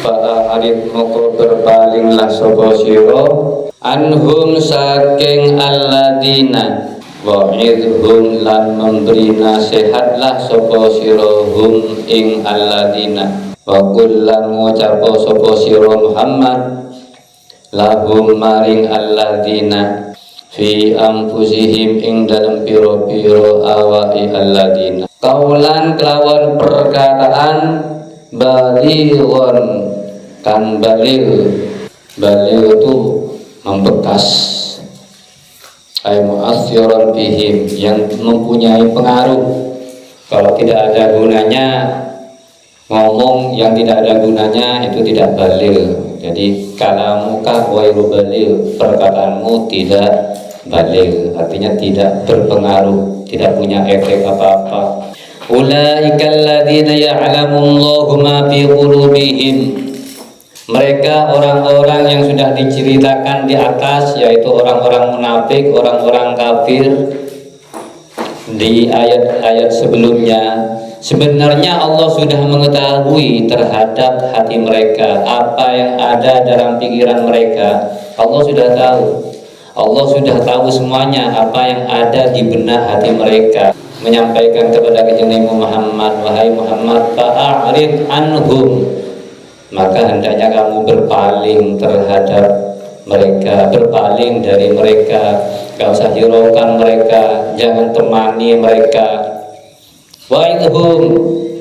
Fa'arid moko berpalinglah sapa sira anhum saking alladina wa'idhum lan memberi nasihatlah sapa sira hum ing alladina wa qul lan ngucap sapa sira Muhammad lahum maring alladina fi anfusihim ing dalam piro-piro awai alladina kaulan kelawan perkataan balighon kan baligh itu membekas ay mu'athiran bihim yang mempunyai pengaruh. Kalau tidak ada gunanya ngomong yang tidak ada gunanya itu tidak baligh. Jadi kalamuka ghairu baligh, perkataanmu tidak baligh, artinya tidak berpengaruh, tidak punya efek apa-apa. Ulaikal ladzina ya'lamullahu ma fi qulubihim. Mereka orang-orang yang sudah diceritakan di atas, yaitu orang-orang munafik, orang-orang kafir di ayat-ayat sebelumnya. Sebenarnya Allah sudah mengetahui terhadap hati mereka, apa yang ada dalam pikiran mereka. Allah sudah tahu. Allah sudah tahu semuanya apa yang ada di benak hati mereka. Menyampaikan kepada Nabi Muhammad, wahai Muhammad, fa'arid anhum, maka hendaknya kamu berpaling terhadap mereka, berpaling dari mereka, gak usah hiraukan mereka, jangan temani mereka. Wa'idhum,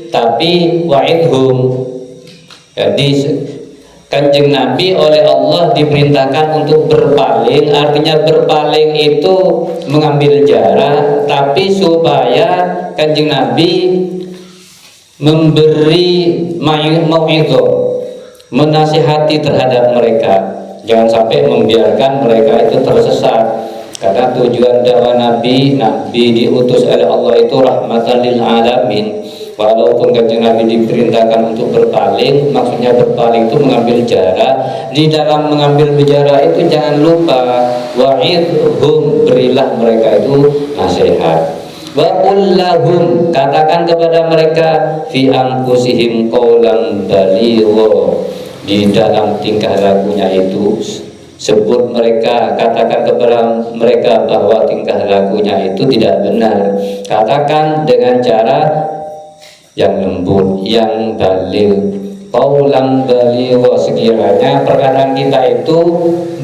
tapi wa'idhum, jadi Kanjeng Nabi oleh Allah diperintahkan untuk berpaling, artinya berpaling itu mengambil jarak, tapi supaya Kanjeng Nabi memberi mau'idhah, menasihati terhadap mereka, jangan sampai membiarkan mereka itu tersesat. Karena tujuan dakwah Nabi diutus oleh Allah itu rahmatan lil alamin. Walaupun Kanjeng Nabi diperintahkan untuk berpaling, maksudnya berpaling itu mengambil jarak. Di dalam mengambil jarak itu jangan lupa wa'idhum, berilah mereka itu nasihat. Wa qul lahum, katakan kepada mereka fi anfusihim qaulan baligha, di dalam tingkah lakunya itu sebut mereka, katakan kepada mereka bahwa tingkah lakunya itu tidak benar. Katakan dengan cara yang lembut, yang baligh. Qaulan baligha, sekiranya perkataan kita itu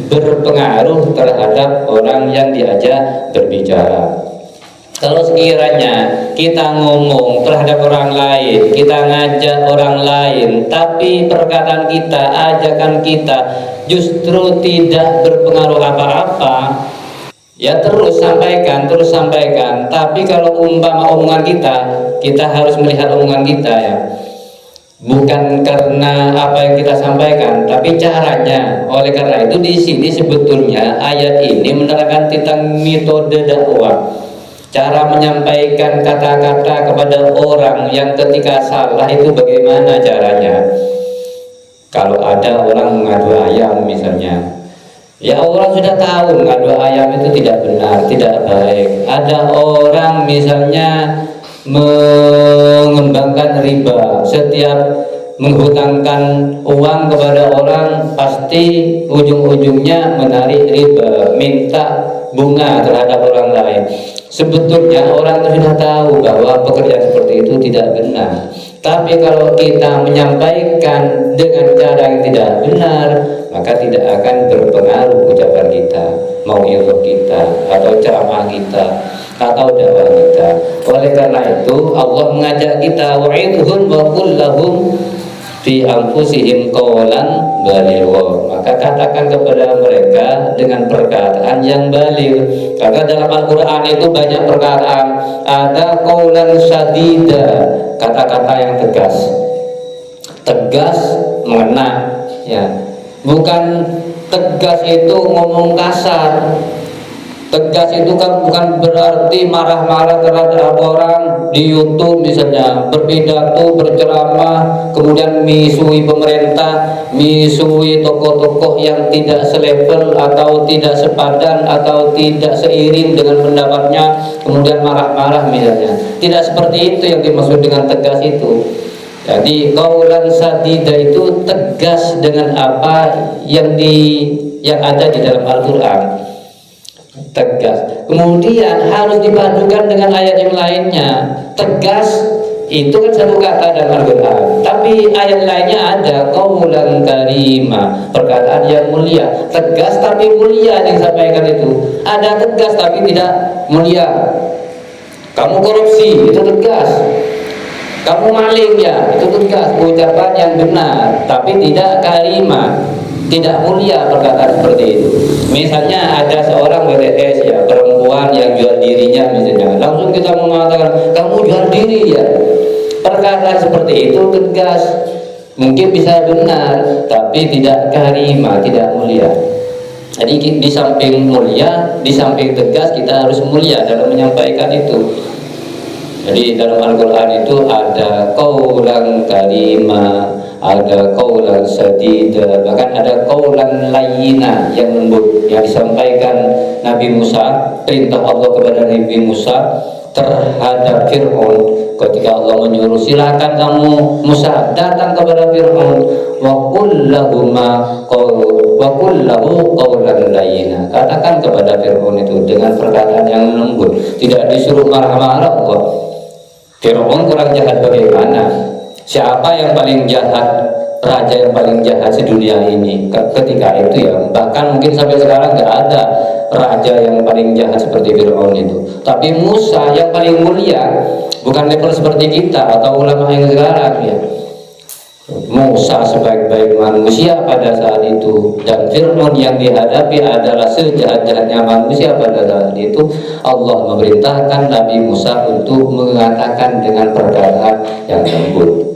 berpengaruh terhadap orang yang diajak berbicara. Kalau sekiranya kita ngomong terhadap orang lain, kita ngajak orang lain, tapi perkataan kita, ajakan kita justru tidak berpengaruh apa-apa, ya terus sampaikan. Tapi kalau umpama omongan kita harus melihat omongan kita, ya, bukan karena apa yang kita sampaikan, tapi caranya. Oleh karena itu di sini sebetulnya ayat ini menerangkan tentang metode dakwah. Cara menyampaikan kata-kata kepada orang yang ketika salah itu bagaimana caranya. Kalau ada orang mengadu ayam misalnya, ya orang sudah tahu mengadu ayam itu tidak benar, tidak baik. Ada orang misalnya mengembangkan riba, setiap menghutangkan uang kepada orang pasti ujung-ujungnya menarik riba, minta bunga terhadap orang lain. Sebetulnya orang itu sudah tahu bahwa pekerjaan seperti itu tidak benar. Tapi kalau kita menyampaikan dengan cara yang tidak benar, maka tidak akan berpengaruh ucapan kita, mau'izah kita, atau ceramah kita, atau dakwah kita. Oleh karena itu Allah mengajak kita wa'idhum wa qul lahum fi anfusihim qaulan baligha, maka katakan kepada mereka dengan perkataan yang baligh. Karena dalam Al-Qur'an itu banyak perkataan, ada qaulan sadida, kata-kata yang tegas mengena, ya, bukan tegas itu ngomong kasar. Tegas itu kan bukan berarti marah-marah terhadap orang di YouTube misalnya, berpidato, berceramah, kemudian misui pemerintah, misui tokoh-tokoh yang tidak selevel atau tidak sepadan atau tidak seiring dengan pendapatnya, kemudian marah-marah misalnya. Tidak seperti itu yang dimaksud dengan tegas itu. Jadi qaulan sadida itu tegas dengan apa yang ada di dalam Al-Qur'an. Tegas. Kemudian harus dipadukan dengan ayat yang lainnya. Tegas itu kan satu kata dalam Al-Qur'an, tapi ayat lainnya ada qaulan karima, perkataan yang mulia. Tegas tapi mulia yang disampaikan itu. Ada tegas tapi tidak mulia. Kamu korupsi, itu tegas. Kamu maling, ya, itu tegas, ucapan yang benar, tapi tidak karima, tidak mulia perkataan seperti itu. Misalnya ada seorang WTS, ya, perempuan yang jual dirinya misalnya, langsung kita mengatakan kamu jual diri, ya. Perkataan seperti itu tegas, mungkin bisa benar, tapi tidak karima, tidak mulia. Jadi di samping mulia, di samping tegas, kita harus mulia dalam menyampaikan itu. Jadi dalam Al-Quran itu ada qaulan karima, ada qaulan sadida, bahkan ada qaulan layyina yang lembut yang disampaikan Nabi Musa, perintah Allah kepada Nabi Musa terhadap Fir'aun ketika Allah menyuruh silakan kamu Musa datang kepada Fir'aun wa qul lahu qaulan layyina, katakan kepada Fir'aun itu dengan perkataan yang lembut, tidak disuruh marah-marah. Fir'aun kurang jahat bagaimana? Siapa yang paling jahat? Raja yang paling jahat sedunia ini ketika itu, ya. Bahkan mungkin sampai sekarang nggak ada raja yang paling jahat seperti Fir'aun itu. Tapi Musa yang paling mulia, bukan level seperti kita atau ulama yang sekarang, ya. Musa sebaik-baik manusia pada saat itu, dan Fir'aun yang dihadapi adalah sejahat-jahatnya manusia pada saat itu. Allah memerintahkan Nabi Musa untuk mengatakan dengan perkataan yang lembut.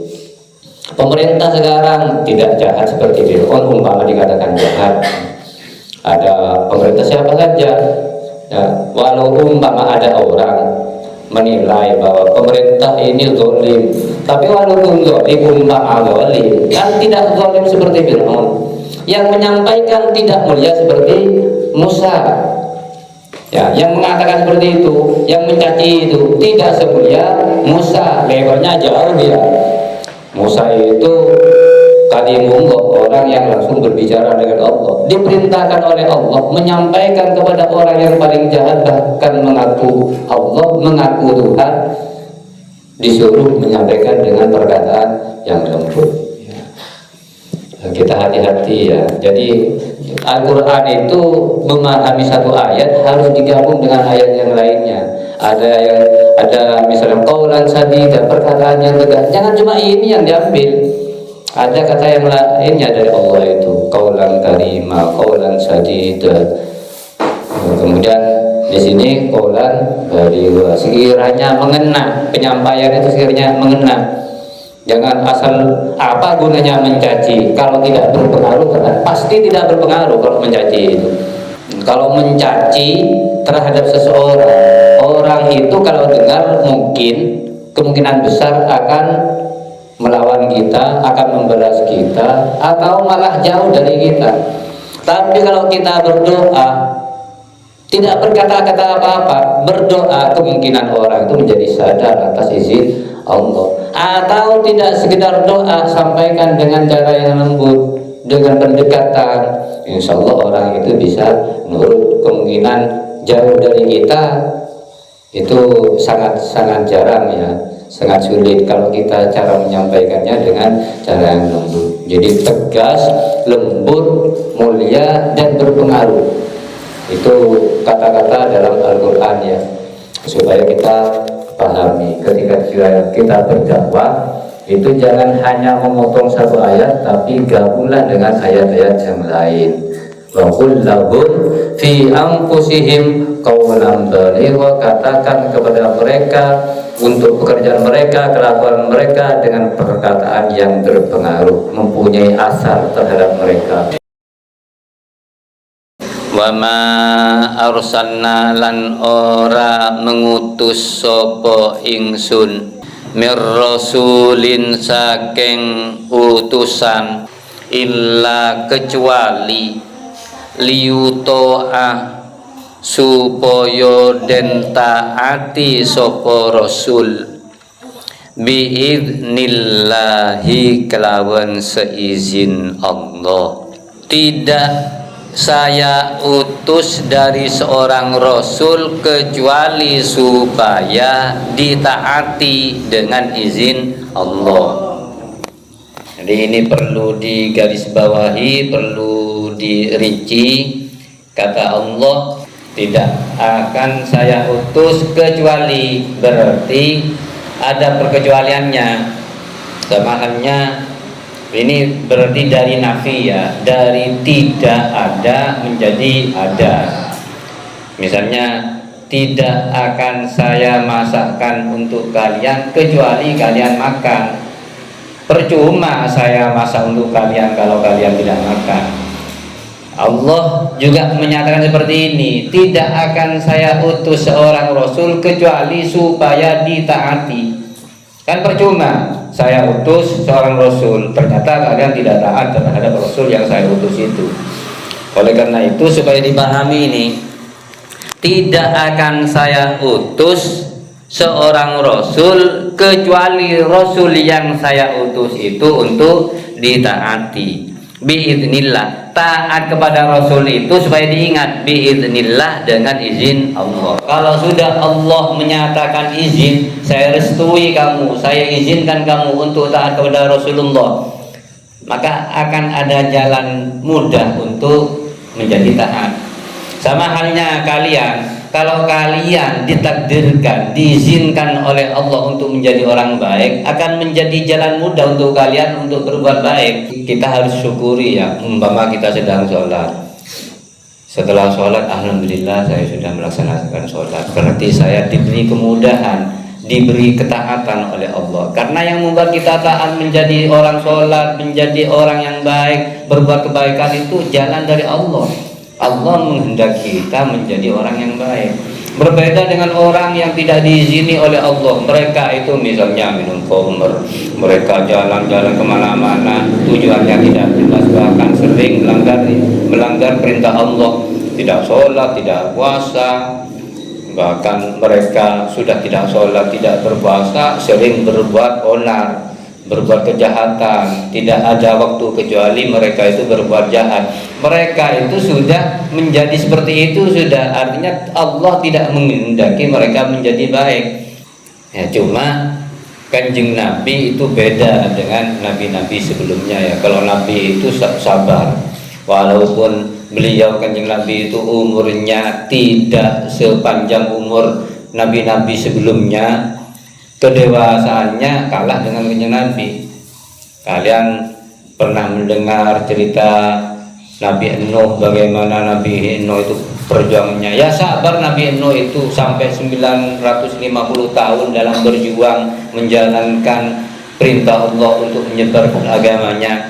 Pemerintah sekarang tidak jahat seperti Fir'aun, umpama dikatakan jahat. Ada pemerintah siapa saja, ya, walau umpama ada orang menilai bahwa pemerintah ini zalim, tapi walaupun zalim umpama zalim, kan tidak zalim seperti Fir'aun yang menyampaikan tidak mulia seperti Musa, ya, yang mengatakan seperti itu, yang mencaci itu tidak semulia Musa, levelnya jauh, ya. Musa itu kalimullah, orang yang langsung berbicara dengan Allah, diperintahkan oleh Allah menyampaikan kepada orang yang paling jahat, bahkan mengaku Allah, mengaku Tuhan, disuruh menyampaikan dengan perkataan yang lembut, ya. Kita hati-hati, ya. Jadi Al-Quran itu memahami satu ayat harus digabung dengan ayat yang lainnya. Ada misalnya qaulan sadida, perkataan yang tegas, jangan cuma ini yang diambil. Ada kata yang lainnya dari Allah itu qaulan karima, qaulan sadida. Kemudian di sini qaulan baligha, sekiranya mengena, penyampaian itu sekiranya mengena. Jangan asal apa gunanya mencaci kalau tidak berpengaruh, kan pasti tidak berpengaruh kalau mencaci itu. Kalau mencaci terhadap seseorang, orang itu kalau dengar mungkin kemungkinan besar akan melawan kita, akan membalas kita, atau malah jauh dari kita. Tapi kalau kita berdoa, tidak berkata-kata apa-apa, berdoa, kemungkinan orang itu menjadi sadar atas izin Allah. Atau tidak sekedar doa, sampaikan dengan cara yang lembut, dengan pendekatan, insya Allah orang itu bisa nurut. Kemungkinan jauh dari kita itu sangat jarang, ya, sangat sulit kalau kita cara menyampaikannya dengan cara yang lembut. Jadi tegas, lembut, mulia, dan berpengaruh. Itu kata-kata dalam Al-Quran, ya, supaya kita pahami ketika kita berdakwah itu jangan hanya memotong satu ayat, tapi gabunglah dengan ayat-ayat yang lain. Wa qul lahum fi anfusihim qaulan baligha, katakan kepada mereka untuk pekerjaan mereka, kelakuan mereka dengan perkataan yang berpengaruh, mempunyai asar terhadap mereka. Wa ma arsalna, lan ora mengutus sapa ingsun mir rasulin saking utusan, illa kecuali liyuto'ah supaya den taati sapa rasul, biidnillahi kelawan seizin Allah. Tidak saya utus dari seorang rasul kecuali supaya ditaati dengan izin Allah. Jadi ini perlu digarisbawahi, perlu dirinci. Kata Allah, tidak akan saya utus kecuali, berarti ada perkecualiannya. Sama halnya ini berarti dari nafi ya, dari tidak ada menjadi ada. Misalnya, tidak akan saya masakkan untuk kalian kecuali kalian makan. Percuma saya masak untuk kalian kalau kalian tidak makan. Allah juga menyatakan seperti ini, tidak akan saya utus seorang rasul kecuali supaya ditaati. Kan percuma saya utus seorang rasul, ternyata kalian tidak taat terhadap rasul yang saya utus itu. Oleh karena itu, supaya dipahami ini, tidak akan saya utus seorang rasul kecuali rasul yang saya utus itu untuk ditaati. Biidznillah, taat kepada rasul itu supaya diingat, biidznillah dengan izin Allah. Kalau sudah Allah menyatakan izin, saya restui kamu, saya izinkan kamu untuk taat kepada Rasulullah, maka akan ada jalan mudah untuk menjadi taat. Sama halnya kalian, kalau kalian ditakdirkan, diizinkan oleh Allah untuk menjadi orang baik, akan menjadi jalan mudah untuk kalian untuk berbuat baik. Kita harus syukuri ya, umpama kita sedang sholat. Setelah sholat, alhamdulillah saya sudah melaksanakan sholat. Berarti saya diberi kemudahan, diberi ketaatan oleh Allah. Karena yang membuat kita taat menjadi orang sholat, menjadi orang yang baik, berbuat kebaikan itu jalan dari Allah. Allah menghendaki kita menjadi orang yang baik. Berbeda dengan orang yang tidak diizini oleh Allah. Mereka itu misalnya minum khamr, mereka jalan-jalan kemana-mana, tujuannya tidak jelas, bahkan sering melanggar perintah Allah. Tidak sholat, tidak puasa, bahkan mereka sudah tidak sholat, tidak berpuasa, sering berbuat onar, berbuat kejahatan. Tidak ada waktu kecuali mereka itu berbuat jahat. Mereka itu sudah menjadi seperti itu, sudah artinya Allah tidak menghendaki mereka menjadi baik ya. Cuma Kanjeng Nabi itu beda dengan nabi-nabi sebelumnya ya. Kalau Nabi itu sabar, walaupun beliau Kanjeng Nabi itu umurnya tidak sepanjang umur nabi-nabi sebelumnya, kedewasaannya kalah dengan Kanjeng Nabi. Kalian pernah mendengar cerita Nabi Nuh, bagaimana Nabi Nuh itu perjuangannya? Ya sabar, Nabi Nuh itu sampai 950 tahun dalam berjuang menjalankan perintah Allah untuk menyebarkan agamanya.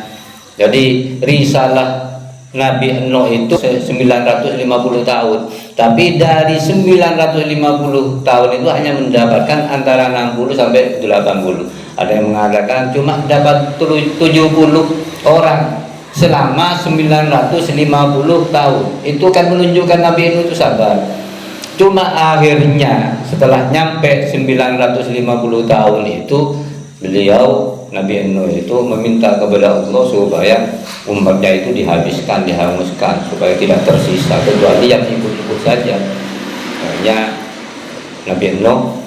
Jadi risalah Nabi Nuh itu 950 tahun, tapi dari 950 tahun itu hanya mendapatkan antara 60 sampai 80. Ada yang mengatakan cuma dapat 70 orang selama 950 tahun. Itu kan menunjukkan Nabi Nuh itu sabar. Cuma akhirnya setelah nyampe 950 tahun itu, beliau Nabi Nuh itu meminta kepada Allah supaya umatnya itu dihabiskan, dihanguskan, supaya tidak tersisa kecuali yang ikut-ikut saja. Akhirnya Nabi Nuh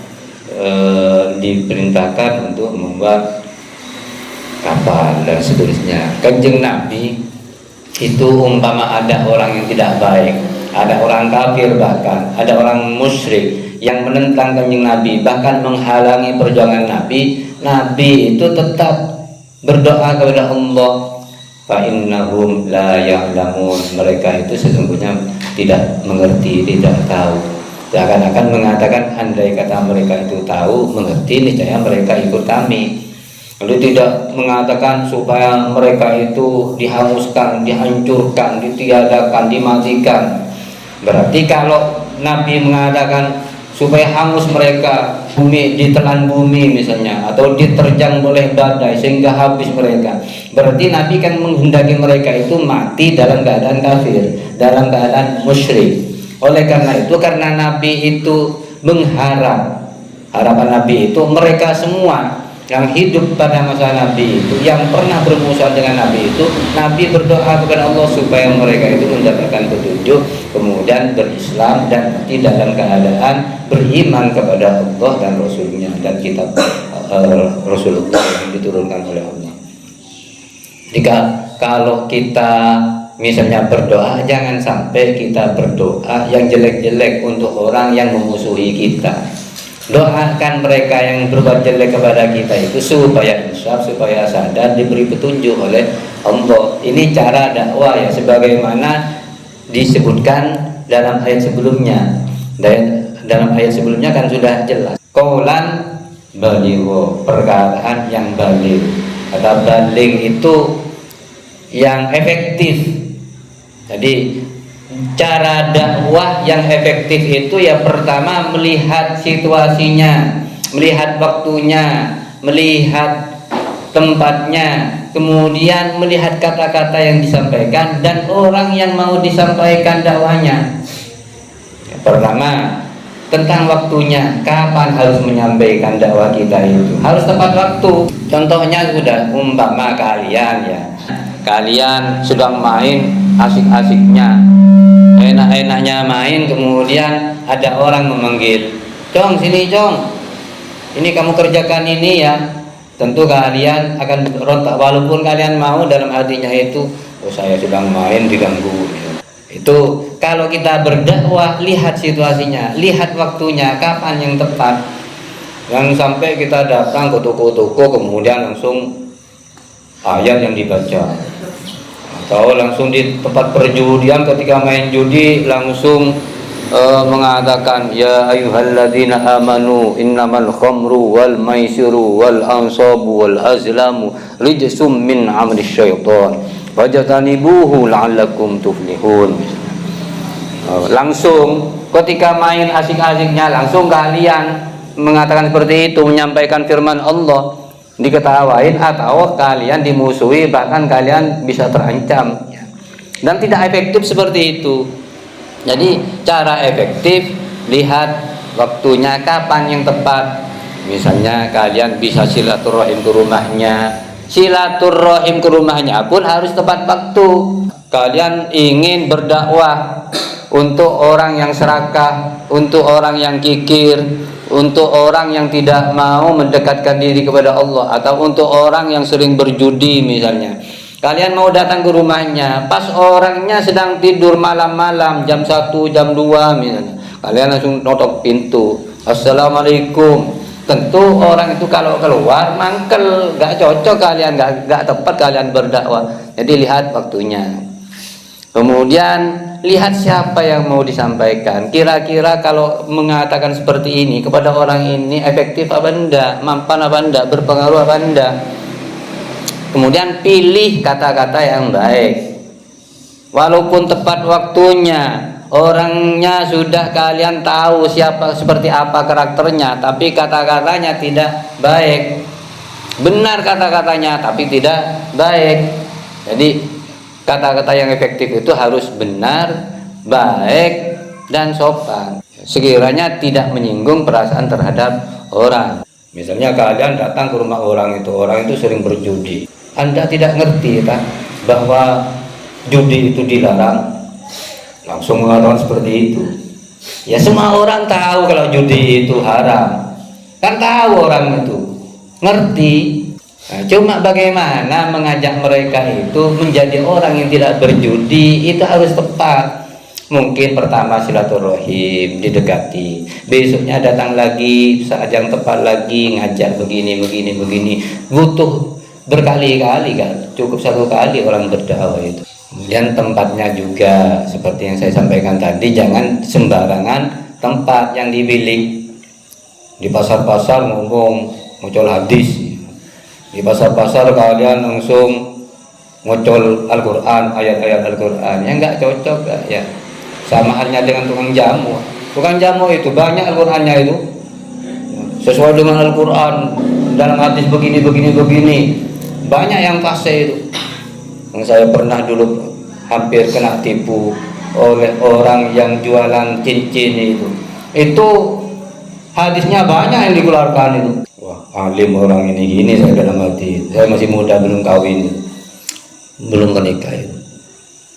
diperintahkan untuk membuat kapal dan seterusnya. Kanjeng Nabi itu umpama ada orang yang tidak baik, ada orang kafir, bahkan ada orang musyrik yang menentang Kanjeng Nabi, bahkan menghalangi perjuangan Nabi, Nabi itu tetap berdoa kepada Allah, fa innahum la ya'lamun, mereka itu sesungguhnya tidak mengerti, tidak tahu. Seakan-akan mengatakan andai kata mereka itu tahu, mengerti, niscaya mereka ikut kami. Lalu tidak mengatakan supaya mereka itu dihanguskan, dihancurkan, ditiadakan, dimatikan. Berarti kalau Nabi mengatakan supaya hangus mereka, bumi ditelan bumi misalnya, atau diterjang oleh badai sehingga habis mereka, berarti Nabi kan menghendaki mereka itu mati dalam keadaan kafir, dalam keadaan musyrik. Oleh karena itu, karena Nabi itu mengharap, harapan Nabi itu mereka semua yang hidup pada masa Nabi itu, yang pernah bermusuhan dengan Nabi itu, Nabi berdoa kepada Allah supaya mereka itu mendapatkan petunjuk, kemudian berislam dan mati dalam keadaan beriman kepada Allah dan Rasulnya dan kitab Rasulullah yang diturunkan oleh Allah. Jika kalau kita misalnya berdoa, jangan sampai kita berdoa yang jelek-jelek untuk orang yang memusuhi kita. Doakan mereka yang berbuat jelek kepada kita itu supaya insaf, supaya sadar, diberi petunjuk oleh Allah. Ini cara dakwah ya, sebagaimana disebutkan dalam ayat sebelumnya. Dan dalam ayat sebelumnya kan sudah jelas. Qaulan baligho, perkataan yang baligh. Kata baligh itu yang efektif. Jadi cara dakwah yang efektif itu ya pertama melihat situasinya, melihat waktunya, melihat tempatnya, kemudian melihat kata-kata yang disampaikan dan orang yang mau disampaikan dakwahnya. Pertama tentang waktunya, kapan harus menyampaikan dakwah kita itu harus tepat waktu. Contohnya sudah umpama kalian sedang main asik-asiknya, enak-enaknya main, kemudian ada orang memanggil, "Cong, sini Cong, ini kamu kerjakan ini ya." Tentu kalian akan berontak, walaupun kalian mau dalam hatinya itu, "Oh, saya sedang main, diganggu." Itu kalau kita berdakwah, lihat situasinya, lihat waktunya, kapan yang tepat. Jangan sampai kita datang ke toko-toko kemudian langsung ayat yang dibaca, atau langsung di tempat perjudian ketika main judi langsung mengatakan, "Ya ayyuhalladzina amanu innamal khamru wal maisiru wal ansabu wal azlamu rijsum min amri syaitan fajtanibuhu la'allakum tuflihun." Langsung ketika main asik-asiknya langsung kalian mengatakan seperti itu, menyampaikan firman Allah, diketawain atau kalian dimusuhi, bahkan kalian bisa terancam ya. Dan tidak efektif seperti itu. Jadi cara efektif, lihat waktunya, kapan yang tepat. Misalnya kalian bisa silaturahim ke rumahnya, silaturahim ke rumahnya pun harus tepat waktu. Kalian ingin berdakwah untuk orang yang serakah, untuk orang yang kikir, untuk orang yang tidak mau mendekatkan diri kepada Allah, atau untuk orang yang sering berjudi misalnya. Kalian mau datang ke rumahnya, pas orangnya sedang tidur malam-malam, jam 1, jam 2 misalnya. Kalian langsung notok pintu, "Assalamualaikum." Tentu orang itu kalau keluar mangkel, gak cocok kalian, gak tepat kalian berdakwah. Jadi lihat waktunya. Kemudian lihat siapa yang mau disampaikan. Kira-kira kalau mengatakan seperti ini kepada orang ini efektif apa enggak, mampan apa enggak, berpengaruh apa enggak. Kemudian pilih kata-kata yang baik. Walaupun tepat waktunya, orangnya sudah kalian tahu siapa, seperti apa karakternya, tapi kata-katanya tidak baik. Benar kata-katanya tapi tidak baik. Jadi kata-kata yang efektif itu harus benar, baik, dan sopan. Sekiranya tidak menyinggung perasaan terhadap orang. Misalnya kalian datang ke rumah orang itu sering berjudi. Anda tidak ngerti tak, bahwa judi itu dilarang, langsung mengatakan seperti itu. Ya semua orang tahu kalau judi itu haram. Kan tahu orang itu, ngerti. Nah, cuma bagaimana mengajak mereka itu menjadi orang yang tidak berjudi, itu harus tepat. Mungkin pertama silaturahim, didekati, besoknya datang lagi saat yang tepat lagi, ngajak begini. Butuh berkali-kali kan, cukup satu kali orang berdakwah itu. Dan tempatnya juga seperti yang saya sampaikan tadi, jangan sembarangan tempat yang dipilih. Di pasar-pasar ngomong muncul hadis, di pasar-pasar kalian langsung ngocol Al-Quran, ayat-ayat Al-Quran, yang nggak cocok ya. Sama halnya dengan tukang jamu. Tukang jamu itu banyak Al-Qurannya itu sesuai dengan Al-Quran, dalam hadis begini, banyak yang fase itu. Yang saya pernah dulu hampir kena tipu oleh orang yang jualan cincin itu hadisnya banyak yang dikeluarkan itu. Wah, wah alim orang ini gini, saya dalam hati, saya masih muda belum kawin, belum menikah.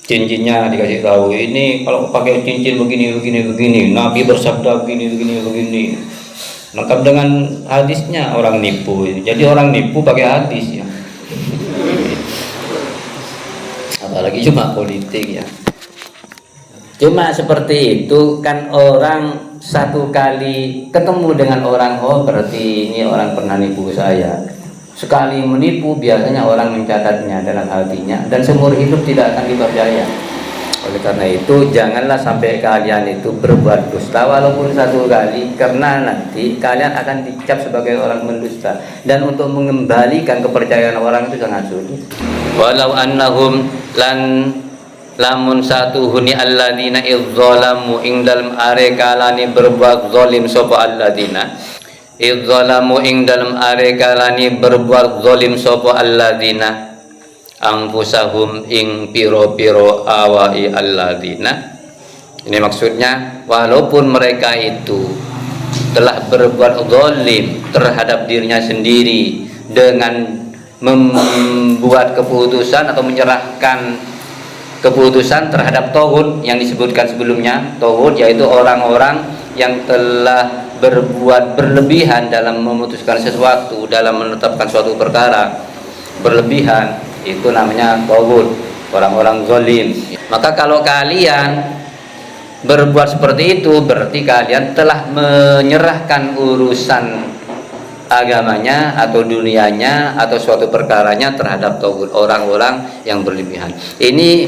Cincinnya dikasih tahu, ini kalau pakai cincin begini, Nabi bersabda begini. Lengkap dengan hadisnya, orang nipu. Jadi orang nipu pakai hadis ya. Apalagi cuma politik ya. Cuma seperti itu kan, orang satu kali ketemu dengan orang, oh berarti ini orang pernah nipu saya. Sekali menipu biasanya orang mencatatnya dalam hatinya dan seumur hidup tidak akan dipercaya. Oleh karena itu janganlah sampai kalian itu berbuat dusta walaupun satu kali, karena nanti kalian akan dicap sebagai orang mendusta, dan untuk mengembalikan kepercayaan orang itu sangat sulit. Walau annahum lamun satu huni alladzina idzalamu ing dalem are kalani berbuat zalim sapa alladzina idzalamu ing dalem are kalani berbuat zalim sapa alladzina anfusahum ing piro-piro awai alladzina. Ini maksudnya walaupun mereka itu telah berbuat zalim terhadap dirinya sendiri dengan membuat keputusan atau menyerahkan keputusan terhadap tauhid yang disebutkan sebelumnya. Tauhid yaitu orang-orang yang telah berbuat berlebihan dalam memutuskan sesuatu, dalam menetapkan suatu perkara berlebihan, itu namanya tauhid, orang-orang zalim. Maka kalau kalian berbuat seperti itu berarti kalian telah menyerahkan urusan agamanya atau dunianya atau suatu perkaranya terhadap tauhid, orang-orang yang berlebihan. Ini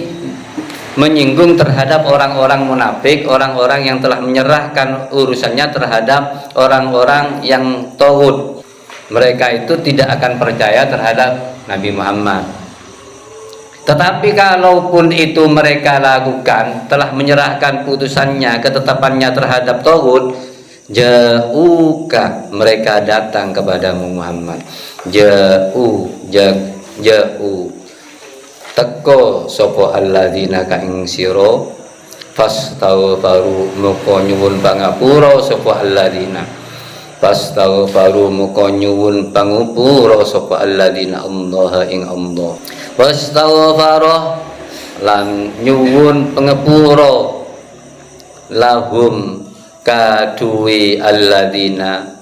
menyinggung terhadap orang-orang munafik, orang-orang yang telah menyerahkan urusannya terhadap orang-orang yang tauhid. Mereka itu tidak akan percaya terhadap Nabi Muhammad. Tetapi kalaupun itu mereka lakukan, telah menyerahkan putusannya, ketetapannya terhadap tauhid, jauka mereka datang kepada Muhammad, jauh teko sopo alladzina ka ing sira fastaghfaru muka nyuwun pangapura sopo alladzina fastaghfaru muka nyuwun pangapura sopo alladzina Allah ing Allah fastaghfara lan nyuwun pangapura lahum kaduwi alladzina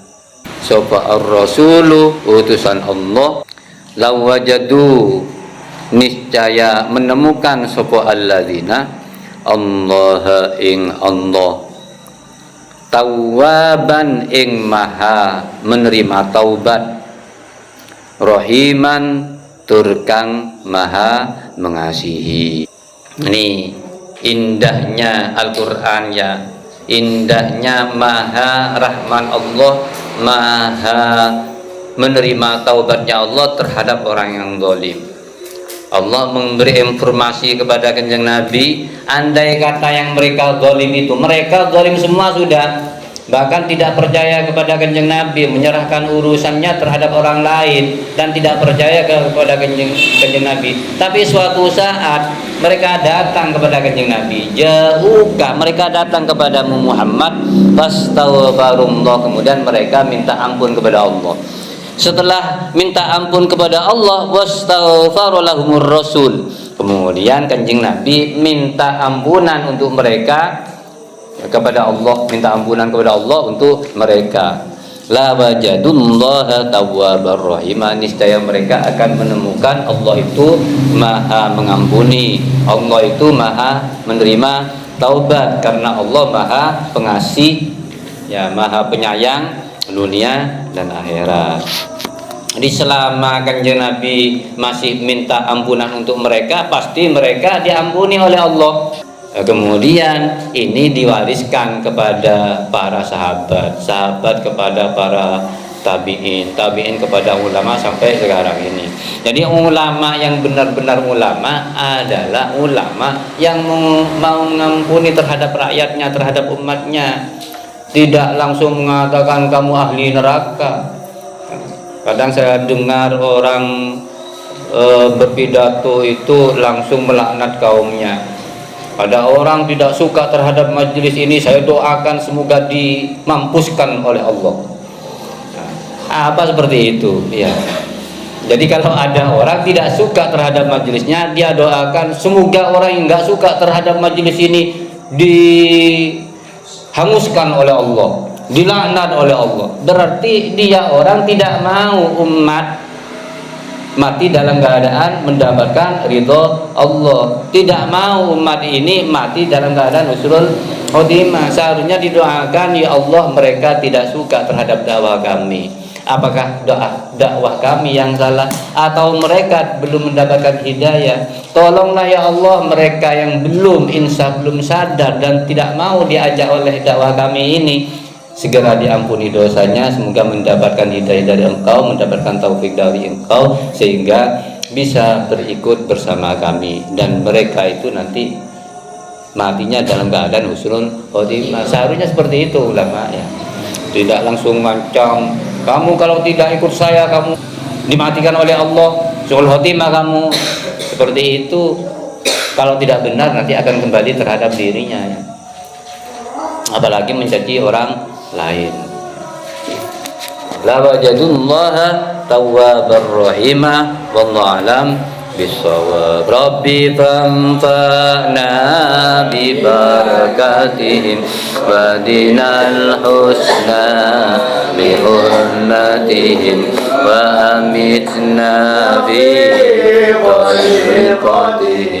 sapa ar-rasulu utusan Allah lawajadu niscaya menemukan sapa alladzina Allah ing Allah tawwaban ing maha menerima taubat rahiman turkang maha mengasihi. Ini indahnya Al-Qur'an ya, indahnya maha rahman Allah, maha menerima taubatnya Allah terhadap orang yang zalim. Allah memberi informasi kepada kanjeng Nabi, andai kata yang mereka zalim itu, mereka zalim semua sudah, bahkan tidak percaya kepada kanjeng Nabi, menyerahkan urusannya terhadap orang lain dan tidak percaya kepada kanjeng Nabi. Tapi suatu saat mereka datang kepada kanjeng Nabi, jauhkah mereka datang kepada Muhammad, fastaghfirullah, kemudian mereka minta ampun kepada Allah. Setelah minta ampun kepada Allah, wastaghfara lahumur rasul, kemudian kanjeng Nabi minta ampunan untuk mereka kepada Allah, minta ampunan kepada Allah untuk mereka. La wajadullaha tawwabar rahim, niscaya mereka akan menemukan Allah itu maha mengampuni, Allah itu maha menerima taubat, karena Allah maha pengasih ya, maha penyayang dunia dan akhirat. Jadi selama kanjeng Nabi masih minta ampunan untuk mereka, pasti mereka diampuni oleh Allah. Kemudian ini diwariskan kepada para sahabat kepada para tabi'in kepada ulama sampai sekarang ini. Jadi ulama yang benar-benar ulama adalah ulama yang mau mengampuni terhadap rakyatnya, terhadap umatnya, tidak langsung mengatakan kamu ahli neraka. Kadang saya dengar orang berpidato itu langsung melaknat kaumnya. Ada orang tidak suka terhadap majelis ini, saya doakan semoga dimampuskan oleh Allah. Apa seperti itu ya. Jadi kalau ada orang tidak suka terhadap majelisnya, dia doakan semoga orang yang nggak suka terhadap majelis ini dihanguskan oleh Allah, dilaknat oleh Allah. Berarti dia orang tidak mau umat mati dalam keadaan mendapatkan ridho Allah. Tidak mau umat ini mati dalam keadaan husnul khotimah. Seharusnya didoakan, ya Allah mereka tidak suka terhadap dakwah kami. Apakah dakwah kami yang salah atau mereka belum mendapatkan hidayah? Tolonglah ya Allah mereka yang belum insaf, belum sadar dan tidak mau diajak oleh dakwah kami ini, segera diampuni dosanya, semoga mendapatkan hidayah dari Engkau, mendapatkan taufik dari Engkau sehingga bisa berikut bersama kami, dan mereka itu nanti matinya dalam keadaan husnul khotimah. Seharusnya seperti itu ulama ya. Tidak langsung ngancam, kamu kalau tidak ikut saya kamu dimatikan oleh Allah, husnul khotimah kamu. Seperti itu kalau tidak benar nanti akan kembali terhadap dirinya ya. Apalagi menjadi orang lain. La wajadullaha tawwabar rahimah wallahu alam bisawab. Rabbi fanfa'na bi barakatihim wa dinal husna bi hurmatihim wa amitna fi qadri